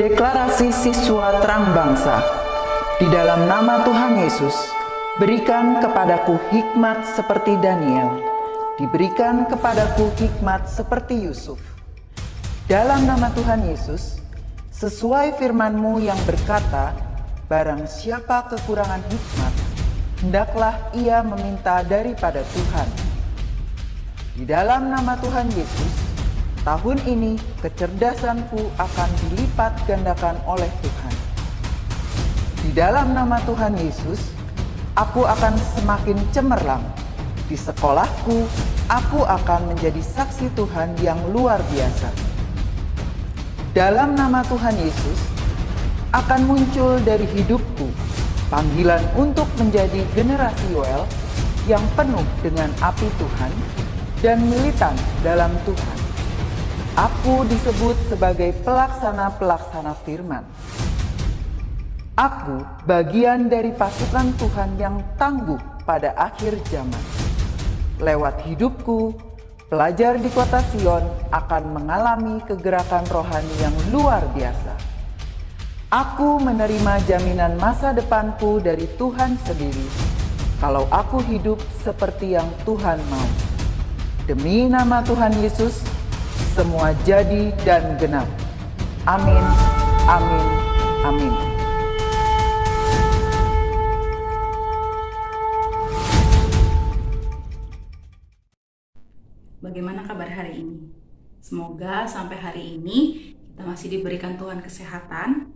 Deklarasi siswa terang bangsa. Di dalam nama Tuhan Yesus, berikan kepadaku hikmat seperti Daniel. Diberikan kepadaku hikmat seperti Yusuf. Dalam nama Tuhan Yesus, sesuai firman-Mu yang berkata, barang siapa kekurangan hikmat, hendaklah ia meminta daripada Tuhan. Di dalam nama Tuhan Yesus, tahun ini kecerdasanku akan dilipat gandakan oleh Tuhan. Di dalam nama Tuhan Yesus, aku akan semakin cemerlang. Di sekolahku, aku akan menjadi saksi Tuhan yang luar biasa. Dalam nama Tuhan Yesus, akan muncul dari hidupku panggilan untuk menjadi generasi Yoel yang penuh dengan api Tuhan dan militan dalam Tuhan. Aku disebut sebagai pelaksana-pelaksana firman. Aku bagian dari pasukan Tuhan yang tangguh pada akhir zaman. Lewat hidupku, pelajar di kota Sion akan mengalami kegerakan rohani yang luar biasa. Aku menerima jaminan masa depanku dari Tuhan sendiri, kalau aku hidup seperti yang Tuhan mau. Demi nama Tuhan Yesus, semua jadi dan genap. Amin, amin, amin. Bagaimana kabar hari ini? Semoga sampai hari ini kita masih diberikan Tuhan kesehatan.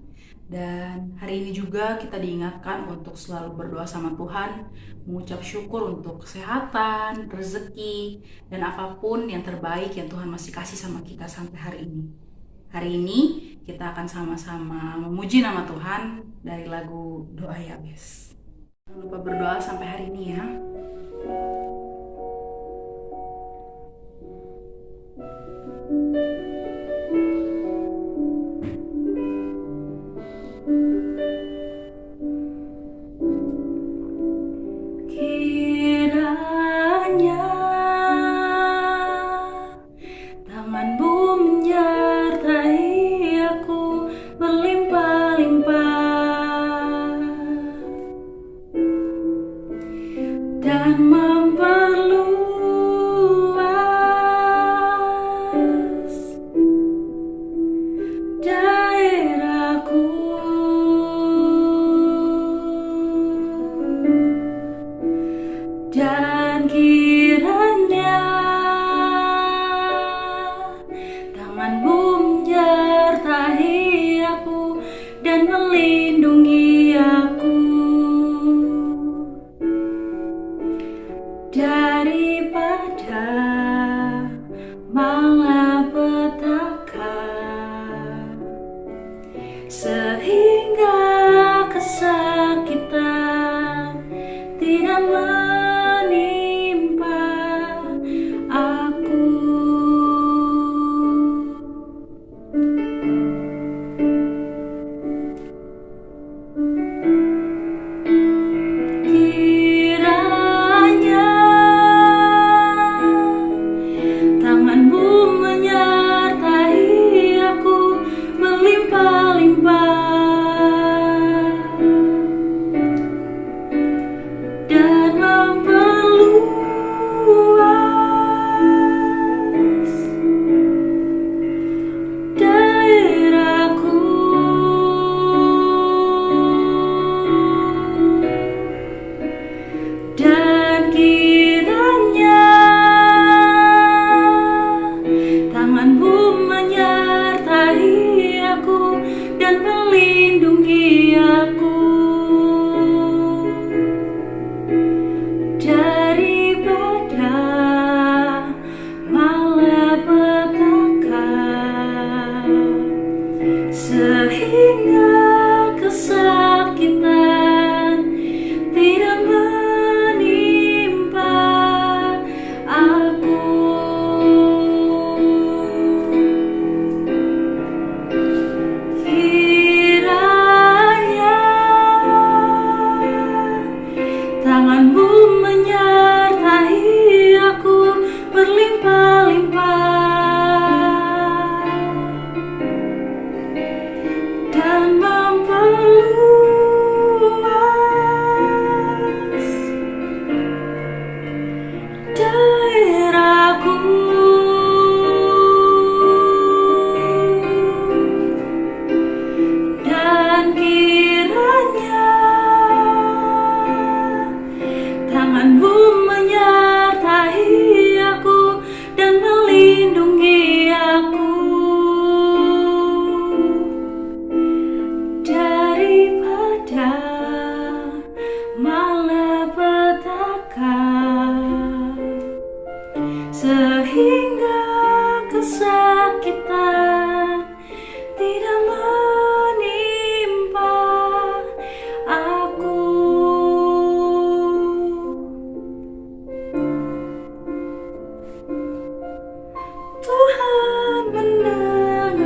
Dan hari ini juga kita diingatkan untuk selalu berdoa sama Tuhan, mengucap syukur untuk kesehatan, rezeki, dan apapun yang terbaik yang Tuhan masih kasih sama kita sampai hari ini. Hari ini kita akan sama-sama memuji nama Tuhan dari lagu Doa Yabes. Jangan lupa berdoa sampai hari ini ya. Dan memperluas daerahku, dan kiranya tangan-Mu menyertai aku dan melindungi aku daripada malapetaka, sehingga kesakitan tidak menimpa aku. Sehingga kesakitan tidak menimpa aku. Kiranya tangan-Mu menyertai aku berlimpah-limpah sehingga kesakitan tidak menimpa aku. Tuhan mendengarkan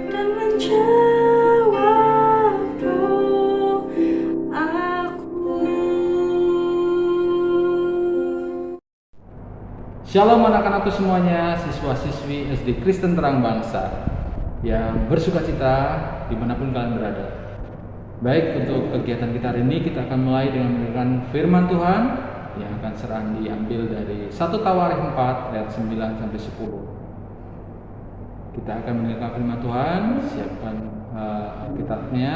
dan menjawab doaku. Shalom anak-anakku semuanya, siswa-siswi SD Kristen Terang Bangsa yang bersuka cita dimanapun kalian berada. Baik, untuk kegiatan kita hari ini kita akan mulai dengan mendengarkan firman Tuhan yang akan serang diambil dari 1 Tawarikh 4 ayat 9 sampai 10. Kita akan mendengarkan firman Tuhan, siapkan Alkitabnya.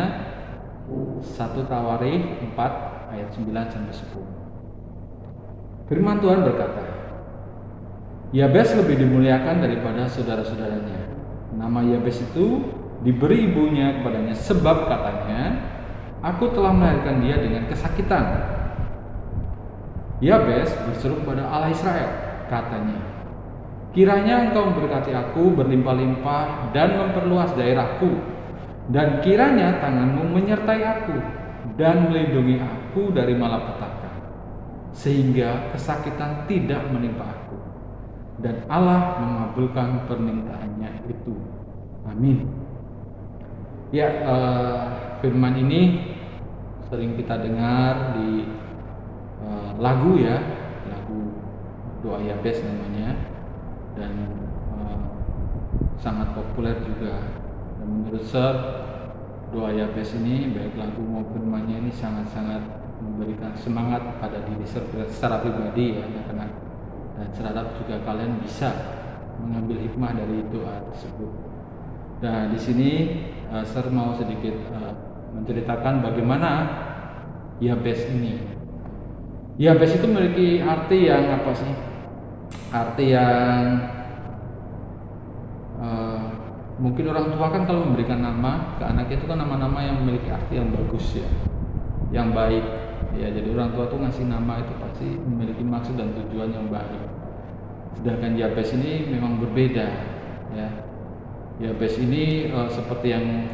1 Tawarikh 4 ayat 9 sampai 10. Firman Tuhan berkata, Yabes lebih dimuliakan daripada saudara-saudaranya. Nama Yabes itu diberi ibunya kepadanya sebab katanya, aku telah melahirkan dia dengan kesakitan. Yabes berseru kepada Allah Israel, katanya, kiranya engkau memberkati aku berlimpah-limpah dan memperluas daerahku, dan kiranya tanganmu menyertai aku dan melindungi aku dari malapetaka, sehingga kesakitan tidak menimpa aku. Dan Allah mengabulkan permintaannya itu. Amin. Ya, firman ini sering kita dengar di lagu ya, lagu doa Yabes namanya, dan sangat populer juga. Dan menurut saya doa Yabes ini baik lagu maupun firmannya ini sangat-sangat memberikan semangat pada diri secara pribadi ya anak-anak. Dan serharap juga kalian bisa mengambil hikmah dari doa tersebut. Nah, di sini saya mau sedikit menceritakan bagaimana Yabes ini. Yabes itu memiliki arti yang apa sih? Arti yang mungkin orang tua kan kalau memberikan nama ke anaknya itu kan nama-nama yang memiliki arti yang bagus ya, yang baik. Ya, jadi orang tua tuh ngasih nama itu pasti memiliki maksud dan tujuan yang baik. Sedangkan Yabes ini memang berbeda ya. Yabes ini seperti yang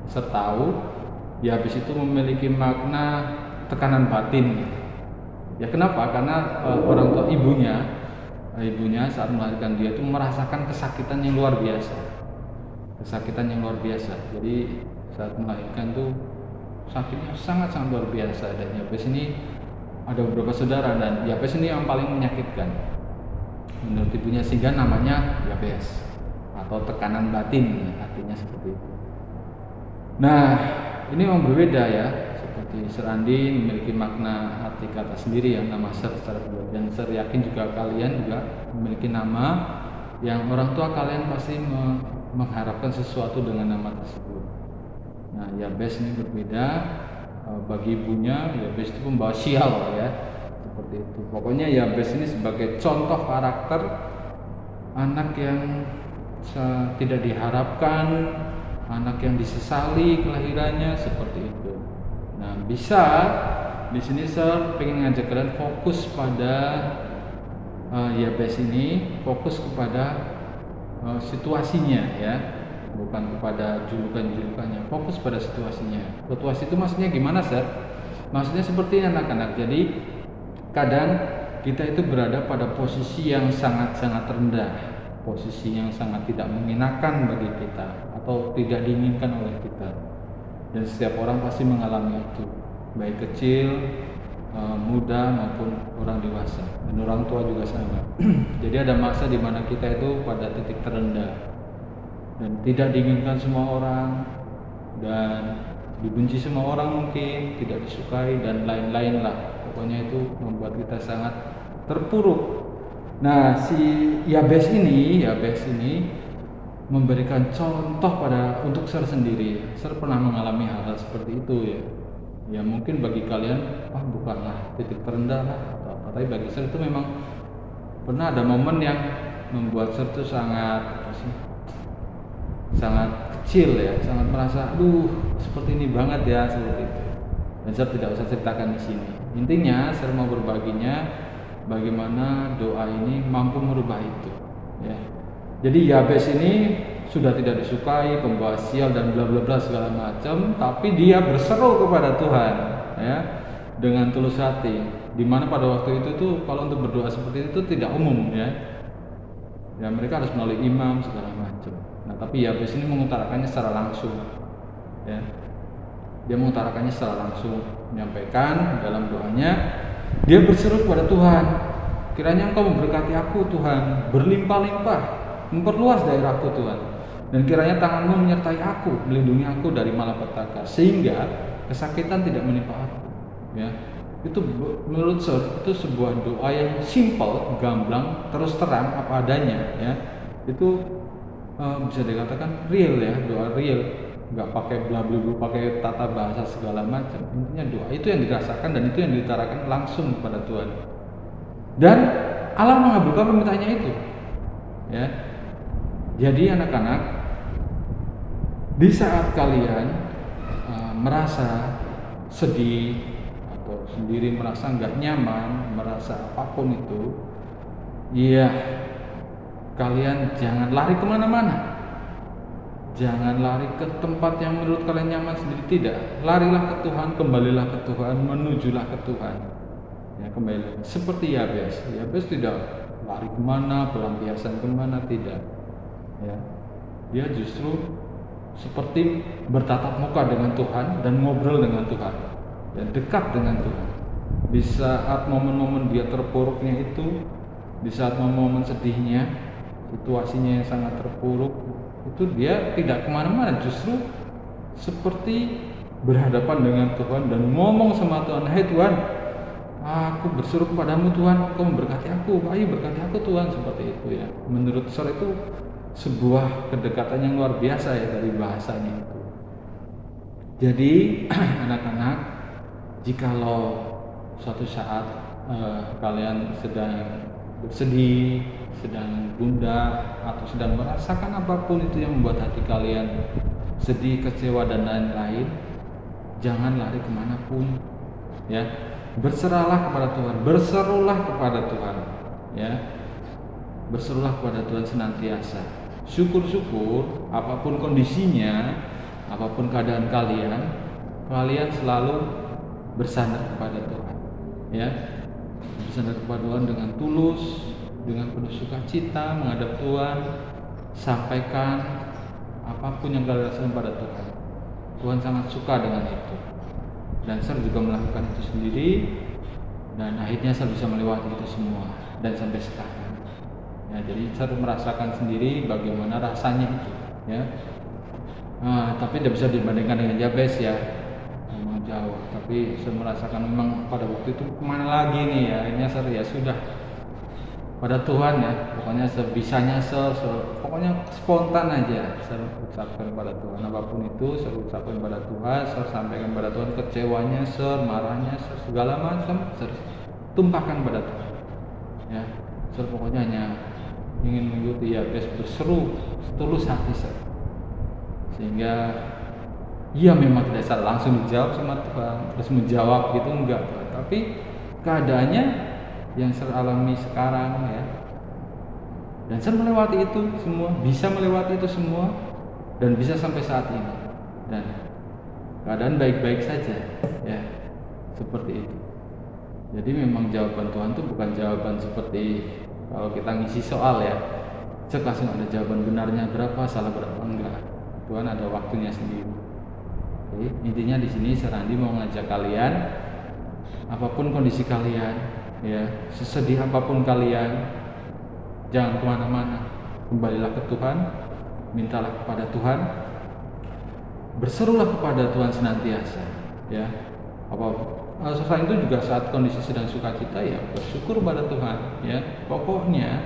saya tahu, Yabes itu memiliki makna tekanan batin. Ya kenapa? Karena orang tua ibunya saat melahirkan dia itu merasakan kesakitan yang luar biasa. Kesakitan yang luar biasa. Jadi saat melahirkan tuh sakitnya sangat-sangat luar biasa. Dan Yabes ini ada beberapa saudara, dan Yabes ini yang paling menyakitkan menurut ibunya, sehingga namanya Yabes atau tekanan batin, artinya seperti itu. Nah, ini memang berbeda ya. Seperti Serandi memiliki makna arti kata sendiri yang nama Ser secara pribadi, dan Ser yakin juga kalian juga memiliki nama yang orang tua kalian pasti mengharapkan sesuatu dengan nama tersebut. Nah, Yabes ini berbeda. Bagi ibunya, Yabes itu pembawa sial ya, seperti itu. Pokoknya Yabes ini sebagai contoh karakter anak yang tidak diharapkan, anak yang disesali kelahirannya, seperti itu. Nah, bisa di sini saya pengen ngajak kalian fokus pada Yabes ini, fokus kepada situasinya ya. Bukan kepada julukan-julukannya, fokus pada situasinya. Situasi itu maksudnya gimana, Sir? Maksudnya seperti anak-anak. Jadi kadang kita itu berada pada posisi yang sangat-sangat rendah, posisi yang sangat tidak mengenakan bagi kita atau tidak diinginkan oleh kita. Dan setiap orang pasti mengalami itu, baik kecil, muda maupun orang dewasa, dan orang tua juga sama. Jadi ada masa di mana kita itu pada titik terendah dan tidak diinginkan semua orang, dan dibenci semua orang, mungkin tidak disukai dan lain-lain lah. Pokoknya itu membuat kita sangat terpuruk. Nah, si Yabes ini memberikan contoh untuk Ser sendiri. Ser pernah mengalami hal-hal seperti itu ya. Ya mungkin bagi kalian bukanlah titik terendah lah atau apa, tapi bagi Ser itu memang pernah ada momen yang membuat Ser itu sangat kecil ya, sangat merasa seperti ini banget ya, seperti itu. Dan saya tidak usah ceritakan di sini. Intinya saya mau berbaginya bagaimana doa ini mampu merubah itu, ya. Jadi Yabes ini sudah tidak disukai, pembawa sial dan bla bla bla segala macam, tapi dia berseru kepada Tuhan, ya, dengan tulus hati. Dimana pada waktu itu tuh kalau untuk berdoa seperti itu tidak umum, ya. Ya mereka harus melalui imam segala macam. Nah tapi Yabes ini mengutarakannya secara langsung, ya. Dia mengutarakannya secara langsung, menyampaikan dalam doanya, dia berseru kepada Tuhan, kiranya Engkau memberkati aku Tuhan, berlimpah-limpah, memperluas daerahku Tuhan, dan kiranya tangan-Mu menyertai aku, melindungi aku dari malapetaka, sehingga kesakitan tidak menimpa aku, ya. Itu menurut saya itu sebuah doa yang simple, gamblang, terus terang apa adanya, ya. Itu bisa dikatakan real, ya, doa real, nggak pakai bla bla bla, pakai tata bahasa segala macam. Intinya doa itu yang dirasakan dan itu yang diutarakan langsung kepada Tuhan. Dan Allah mengabulkan permintaannya itu, ya. Jadi anak-anak, di saat kalian merasa sedih atau sendiri merasa nggak nyaman, merasa apapun itu, ya kalian jangan lari kemana-mana. Jangan lari ke tempat yang menurut kalian nyaman sendiri, tidak. Larilah ke Tuhan, kembalilah ke Tuhan, menujulah ke Tuhan. Ya, kembali. Seperti Yabes. Yabes tidak lari kemana, pelampiasan kemana, tidak. Ya. Dia justru seperti bertatap muka dengan Tuhan dan ngobrol dengan Tuhan. Dan dekat dengan Tuhan. Di saat momen-momen dia terpuruknya itu, di saat momen-momen sedihnya, situasinya yang sangat terpuruk, itu dia tidak kemana-mana, justru seperti berhadapan dengan Tuhan dan ngomong sama Tuhan, "Hai Tuhan, aku berseru kepadamu Tuhan, Kau memberkati aku, ayo berkati aku Tuhan," seperti itu, ya. Menurut saya itu sebuah kedekatan yang luar biasa, ya, dari bahasanya itu. Jadi anak-anak, jikalau suatu saat kalian sedang bersedih, sedang gundah, atau sedang merasakan apapun itu yang membuat hati kalian sedih, kecewa dan lain-lain, jangan lari kemanapun, ya. Berserahlah kepada Tuhan, berserulah kepada Tuhan, ya. Berserulah kepada Tuhan senantiasa. Syukur-syukur apapun kondisinya, apapun keadaan kalian, kalian selalu bersandar kepada Tuhan, ya. Bersandar kepada Tuhan dengan tulus, dengan penuh sukacita menghadap Tuhan, sampaikan apapun yang kalian rasakan pada Tuhan. Tuhan sangat suka dengan itu. Dan saya juga melakukan itu sendiri, dan akhirnya saya bisa melewati itu semua dan sampai sekarang. Ya, jadi saya merasakan sendiri bagaimana rasanya itu, ya. Tapi tidak bisa dibandingkan dengan Yabes, ya. Memang jauh. Tapi saya merasakan memang pada waktu itu kemana lagi nih, ya. Akhirnya saya ya sudah pada Tuhan, ya, pokoknya sebisanya pokoknya spontan aja saya ucapkan pada Tuhan, apapun itu saya ucapkan pada Tuhan, saya sampaikan pada Tuhan kecewanya, marahnya, segala macam saya tumpahkan pada Tuhan, ya. Saya pokoknya hanya ingin mengikuti Yabes, berseru setulus hati saya, sehingga ya memang tidak salah langsung dijawab sama Tuhan, terus menjawab gitu enggak, tapi keadaannya yang saya alami sekarang, ya, dan saya melewati itu semua, bisa melewati itu semua, dan bisa sampai saat ini, dan keadaan baik-baik saja, ya, seperti itu. Jadi memang jawaban Tuhan itu bukan jawaban seperti kalau kita ngisi soal, ya, cek langsung ada jawaban benarnya berapa, salah berapa, enggak. Tuhan ada waktunya sendiri. Jadi intinya di sini Serandi mau ngajak kalian, apapun kondisi kalian, ya, sesedih apapun kalian, jangan kemana-mana, kembalilah ke Tuhan, mintalah kepada Tuhan, berserulah kepada Tuhan senantiasa, ya. Selain itu juga saat kondisi sedang sukacita, ya bersyukur pada Tuhan, ya. Pokoknya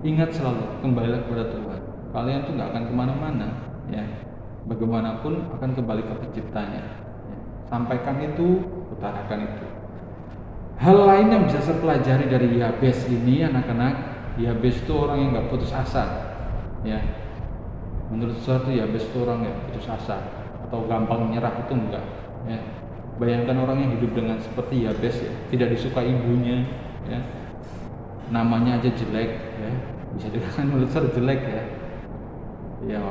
ingat selalu kembalilah kepada Tuhan. Kalian tuh nggak akan kemana-mana, ya. Bagaimanapun akan kembali ke penciptanya, ya. Sampaikan itu, utarakan itu. Hal lain yang bisa saya pelajari dari Yabes ini, anak-anak, Yabes itu orang yang nggak putus asa, ya. Menurut saya tuh Yabes itu orang yang putus asa atau gampang menyerah, itu enggak, ya. Bayangkan orang yang hidup dengan seperti Yabes, ya, tidak disukai ibunya, ya, namanya aja jelek ya, bisa dikatakan menurut saya jelek ya. Ya,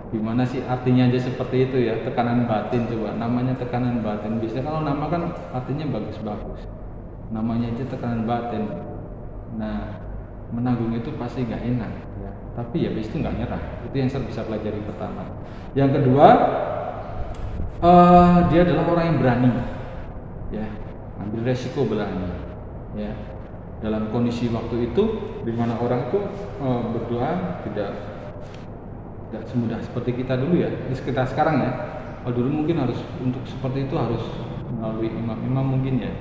gimana sih artinya aja seperti itu ya, tekanan batin. Coba namanya tekanan batin, biasanya kalau nama kan artinya bagus-bagus, namanya aja tekanan batin. Nah, menanggung itu pasti nggak enak ya, tapi ya bis itu nggak nyerah. Itu yang saya bisa pelajari pertama. Yang kedua, dia adalah orang yang berani ya, ambil resiko, berani ya. Dalam kondisi waktu itu di mana orang itu berdoa tidak semudah seperti kita dulu ya, kita sekarang ya. Kalau dulu mungkin harus untuk seperti itu harus melalui imam-imam mungkin ya.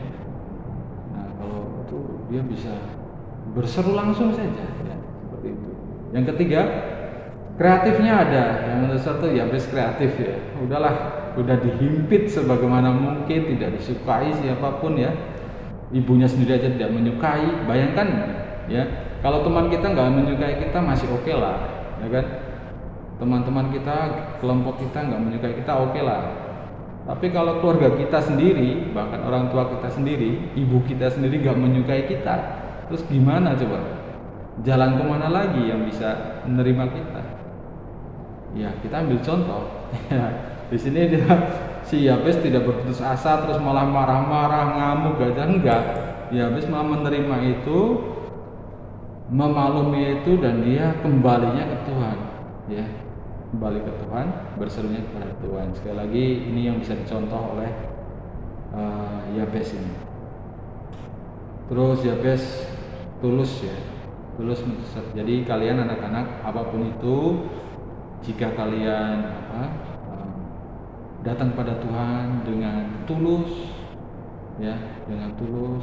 Nah, kalau itu dia bisa berseru langsung saja ya, seperti itu. Yang ketiga, kreatifnya ada. Yang menurut satu ya best kreatif ya. Udahlah, udah dihimpit sebagaimana mungkin, tidak disukai siapapun ya. Ibunya sendiri aja tidak menyukai. Bayangkan ya, kalau teman kita nggak menyukai kita masih oke lah, ya kan? Teman-teman kita, kelompok kita nggak menyukai kita oke lah. Tapi kalau keluarga kita sendiri, bahkan orang tua kita sendiri, ibu kita sendiri nggak menyukai kita, terus gimana coba? Jalan kemana lagi yang bisa menerima kita? Ya kita ambil contoh. Di sini dia si Yabes tidak berputus asa, terus malah marah-marah, ngamuk, gajah, enggak. Yabes malah menerima itu, memaklumi itu, dan dia kembalinya ke Tuhan. Ya, kembali ke Tuhan, berserunya kepada Tuhan. Sekali lagi ini yang bisa dicontoh oleh Yabes ini. Terus Yabes tulus ya, tulus mendesak. Jadi kalian anak-anak apapun itu, jika kalian datang pada Tuhan dengan tulus ya, dengan tulus,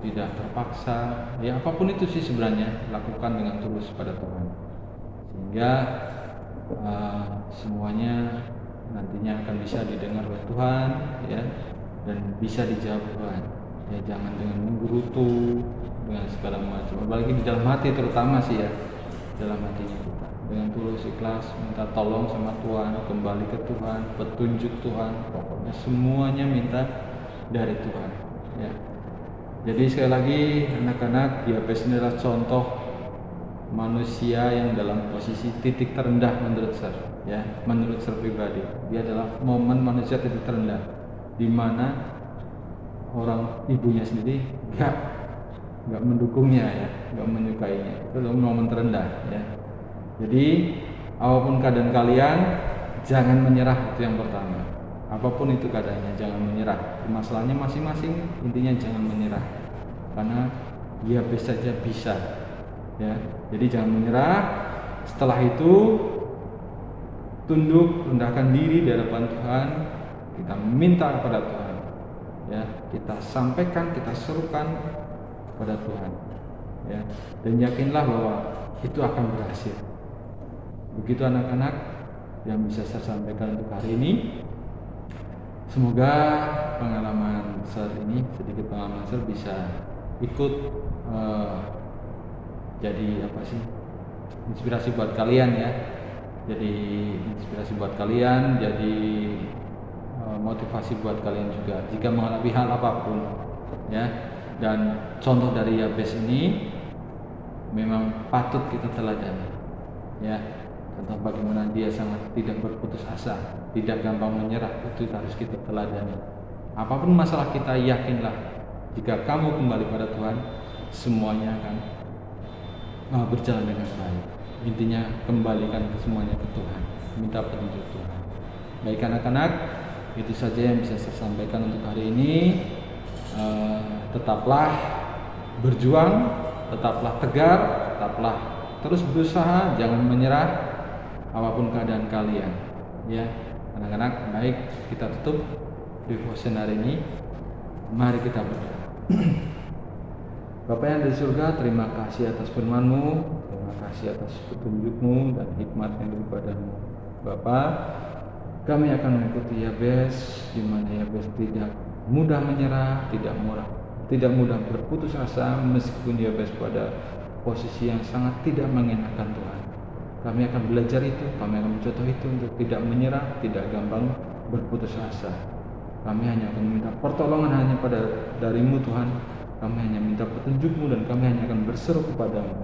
tidak terpaksa ya, apapun itu sih sebenarnya lakukan dengan tulus pada Tuhan, sehingga semuanya nantinya akan bisa didengar oleh Tuhan ya, dan bisa dijawab Tuhan ya. Jangan dengan menggerutu dengan segala macam, apalagi di dalam hati terutama sih ya, dalam hatinya kita dengan tulus ikhlas minta tolong sama Tuhan, kembali ke Tuhan, petunjuk Tuhan, pokoknya semuanya minta dari Tuhan ya. Jadi sekali lagi anak-anak, Yabes ini adalah contoh manusia yang dalam posisi titik terendah menurut saya ya, menurut saya pribadi. Dia adalah momen manusia titik terendah, di mana orang ibunya sendiri nggak mendukungnya ya, nggak menyukainya. Itu adalah momen terendah ya. Jadi apapun keadaan kalian, jangan menyerah, itu yang pertama. Apapun itu keadaannya, jangan menyerah. Masalahnya masing-masing, intinya jangan menyerah, karena dia bisa saja bisa ya. Jadi jangan menyerah. Setelah itu tunduk, rendahkan diri di hadapan Tuhan, kita minta kepada Tuhan ya, kita sampaikan, kita serukan pada Tuhan ya, dan yakinlah bahwa itu akan berhasil. Begitu anak-anak yang bisa saya sampaikan untuk hari ini. Semoga pengalaman saat ini, sedikit pengalaman saya bisa ikut jadi apa sih, inspirasi buat kalian ya. Jadi inspirasi buat kalian, jadi motivasi buat kalian juga jika menghadapi hal apapun ya. Dan contoh dari Yabes ini memang patut kita teladani ya. Contoh bagaimana dia sangat tidak berputus asa, tidak gampang menyerah, itu harus kita teladani. Apapun masalah kita, yakinlah jika kamu kembali pada Tuhan, semuanya akan berjalan dengan baik. Intinya kembalikan semuanya ke Tuhan, minta petunjuk Tuhan. Baik anak-anak, itu saja yang bisa saya sampaikan untuk hari ini. Tetaplah berjuang, tetaplah tegar, tetaplah terus berusaha, jangan menyerah apapun keadaan kalian ya anak-anak. Baik, kita tutup devotion hari ini. Mari kita berdoa. Bapa yang di surga, terima kasih atas firman-Mu, terima kasih atas petunjuk-Mu dan hikmat yang daripadamu. Bapa, kami akan mengikuti Yabes, di mana Yabes tidak mudah menyerah, tidak mudah berputus asa, meskipun Yabes pada posisi yang sangat tidak mengenakan Tuhan. Kami akan belajar itu, kami akan mencontoh itu untuk tidak menyerah, tidak gampang berputus asa. Kami hanya akan meminta pertolongan hanya darimu Tuhan, Kami hanya minta petunjuk-Mu dan kami hanya akan berseru kepada-Mu.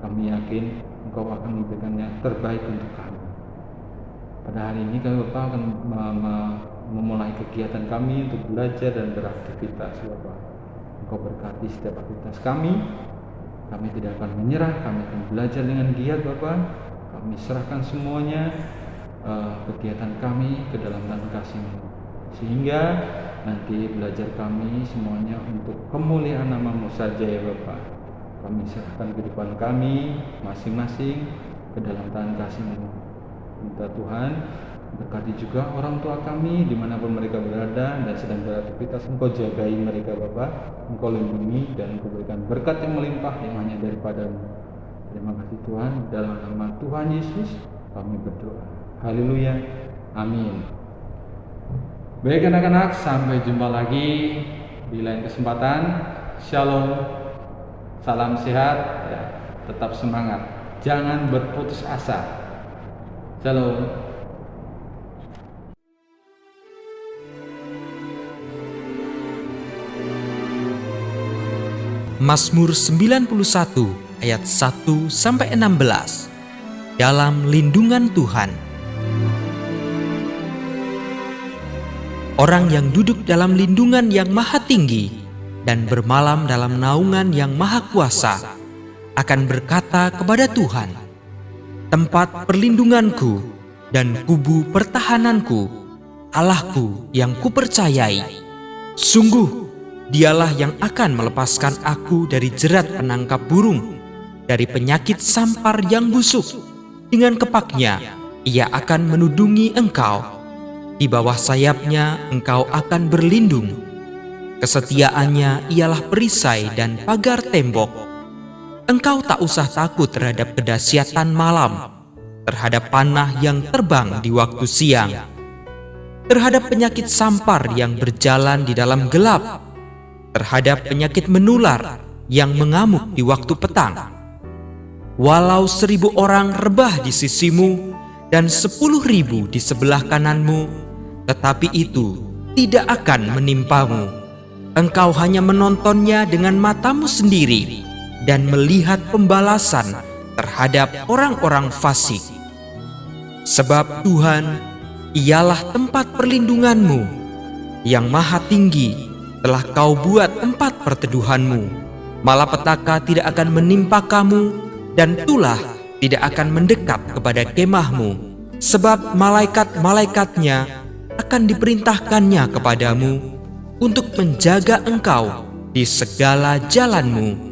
Kami yakin Engkau akan memberikan yang terbaik untuk kami. Pada hari ini kami Bapak akan memulai kegiatan kami untuk belajar dan beraktivitas Bapak. Engkau berkati setiap aktivitas kami. Kami tidak akan menyerah, kami akan belajar dengan giat Bapak. Kami serahkan semuanya kegiatan kami ke dalam tangan kasih-Mu, sehingga nanti belajar kami semuanya untuk kemuliaan nama-Mu saja ya Bapak. Kami serahkan kehidupan kami masing-masing ke dalam tangan kasih-Mu. Minta Tuhan berkati juga orang tua kami dimanapun mereka berada dan sedang beraktivitas. Engkau jagai mereka Bapak, Engkau lindungi dan Engkau berikan berkat yang melimpah yang hanya daripada-Mu. Terima kasih Tuhan, dalam nama Tuhan Yesus kami berdoa. Haleluya, amin. Baik anak-anak, sampai jumpa lagi di lain kesempatan. Shalom, salam sehat, ya, tetap semangat, jangan berputus asa. Shalom. Mazmur 91 ayat 1-16. Dalam lindungan Tuhan. Orang yang duduk dalam lindungan yang maha tinggi dan bermalam dalam naungan yang maha kuasa akan berkata kepada Tuhan, tempat perlindunganku dan kubu pertahananku, Allahku yang kupercayai. Sungguh Dialah yang akan melepaskan aku dari jerat penangkap burung, dari penyakit sampar yang busuk. Dengan kepaknya Ia akan menudungi engkau. Di bawah sayapnya engkau akan berlindung. Kesetiaannya ialah perisai dan pagar tembok. Engkau tak usah takut terhadap kedahsyatan malam, terhadap panah yang terbang di waktu siang, terhadap penyakit sampar yang berjalan di dalam gelap, terhadap penyakit menular yang mengamuk di waktu petang. Walau 1000 orang rebah di sisimu dan 10.000 di sebelah kananmu, tetapi itu tidak akan menimpamu. Engkau hanya menontonnya dengan matamu sendiri dan melihat pembalasan terhadap orang-orang fasik. Sebab Tuhan ialah tempat perlindunganmu, yang maha tinggi telah kau buat tempat perteduhanmu. Malapetaka tidak akan menimpa kamu, dan tulah tidak akan mendekat kepada kemahmu. Sebab malaikat-malaikatnya akan diperintahkannya kepadamu untuk menjaga engkau di segala jalanmu.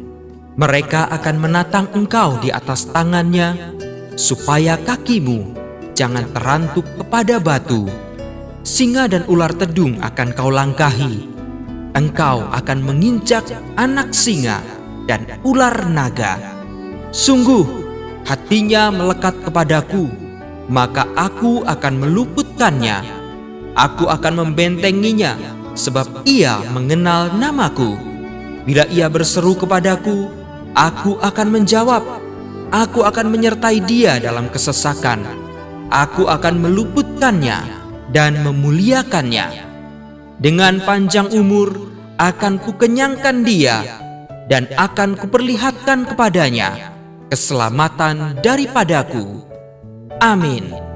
Mereka akan menatang engkau di atas tangannya, supaya kakimu jangan terantuk kepada batu. Singa dan ular tedung akan kau langkahi. Engkau akan menginjak anak singa dan ular naga. Sungguh hatinya melekat kepadaku, maka aku akan meluputkannya. Aku akan membentenginya, sebab ia mengenal namaku. Bila ia berseru kepadaku, aku akan menjawab. Aku akan menyertai dia dalam kesesakan. Aku akan meluputkannya dan memuliakannya. Dengan panjang umur akan kukenyangkan dia, dan akan kuperlihatkan kepadanya keselamatan daripadaku. Amin.